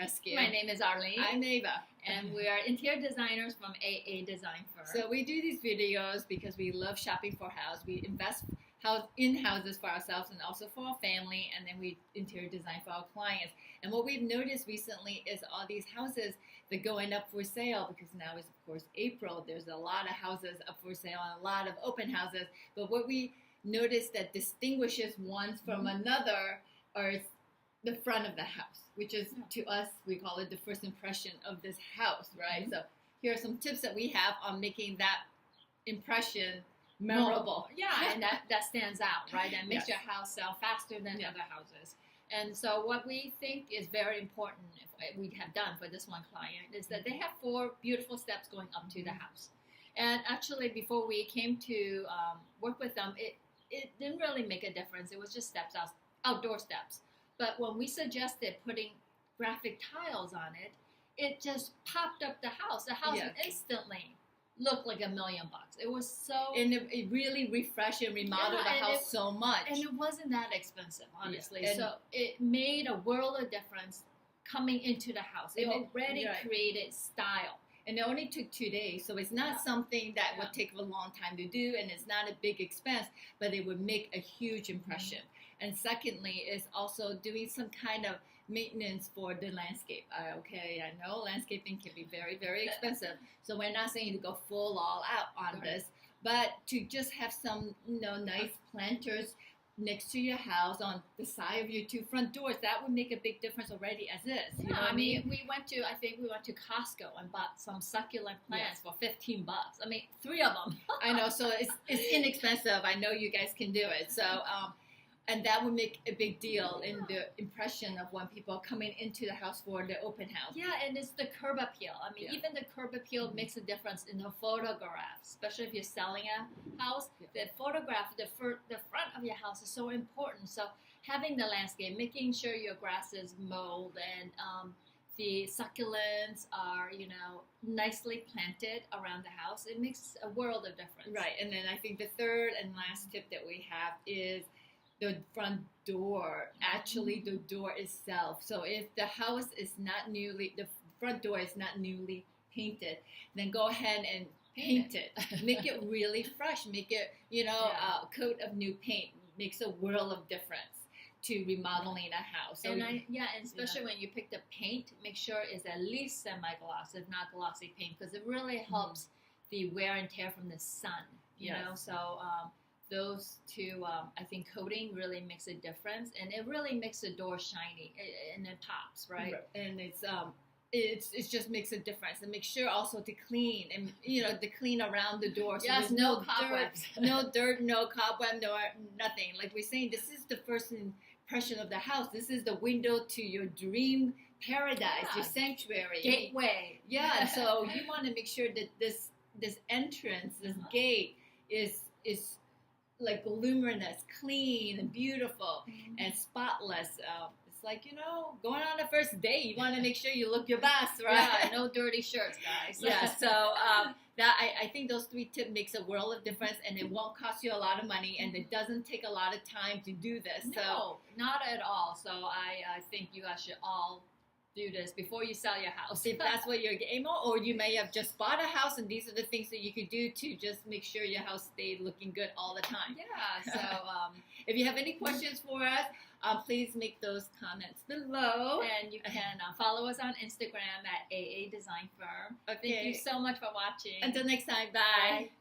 Rescue. My name is Arlene. I'm Ava. And we are interior designers from A&A DESIGN FIRM. So we do these videos because we love shopping for house. We invest in houses for ourselves and also for our family, and then we interior design for our clients. And what we've noticed recently is all these houses that going up for sale, because now is of course April. There's a lot of houses up for sale and a lot of open houses. But what we noticed that distinguishes one from another are the front of the house, which is, to us, we call it the first impression of this house, right? So here are some tips that we have on making that impression memorable. Yeah, and that stands out, right? That makes Yes. your house sell faster than other houses. And so what we think is very important, we have done for this one client, is that they have 4 beautiful steps going up to the house. And actually, before we came to work with them, it didn't really make a difference. It was just steps, outdoor steps. But when we suggested putting graphic tiles on it, it just popped up the house. The house instantly looked like $1 million. It was so... And it really refreshed and remodeled the house so much. And it wasn't that expensive, honestly. Yeah. So it made a world of difference coming into the house. It already created style. And it only took 2 days, so it's not something that would take a long time to do, and it's not a big expense, but it would make a huge impression. And secondly, is also doing some kind of maintenance for the landscape. Okay, I know landscaping can be very, very expensive, so we're not saying to go full all out on this, but to just have some, nice planters next to your house on the side of your 2 front doors, that would make a big difference already as is. You know what I mean? I think we went to Costco and bought some succulent plants for $15. I mean, 3 of them. I know, so it's inexpensive. I know you guys can do it. So, and that would make a big deal in the impression of when people are coming into the house for the open house. Yeah, and it's the curb appeal. I mean, even the curb appeal makes a difference in the photograph, especially if you're selling a house. The photograph, the front of your house is so important. So having the landscape, making sure your grass is mowed and the succulents are, nicely planted around the house, it makes a world of difference. Right, and then I think the third and last tip that we have is the front door, actually the door itself. So if the house is not the front door is not newly painted, then go ahead and paint it. Make it really fresh. Make it, a coat of new paint makes a world of difference to remodeling a house. So and especially when you pick the paint, make sure it's at least semi-gloss, if not glossy paint, because it really helps the wear and tear from the sun, you know. So those 2, I think coating really makes a difference, and it really makes the door shiny, and it pops, right? And it just makes a difference. And make sure also to clean, and to clean around the door. So there's no cobwebs, no dirt, no cobweb, no nothing. Like we're saying, this is the first impression of the house. This is the window to your dream paradise, your sanctuary, gateway. Yeah. So you want to make sure that this entrance, this gate, is like luminous, clean, and beautiful, and spotless. It's like, going on a first date, you want to make sure you look your best, right? Yeah, no dirty shirts, guys. Yeah, so I think those 3 tips makes a world of difference, and it won't cost you a lot of money, and it doesn't take a lot of time to do this. No, not at all. So I think you guys should all do this before you sell your house. If that's what you're aiming, or you may have just bought a house, and these are the things that you could do to just make sure your house stays looking good all the time. Yeah, so if you have any questions for us, please make those comments below. And you can follow us on Instagram at A&A DESIGN FIRM. Okay. Thank you so much for watching. Until next time, bye.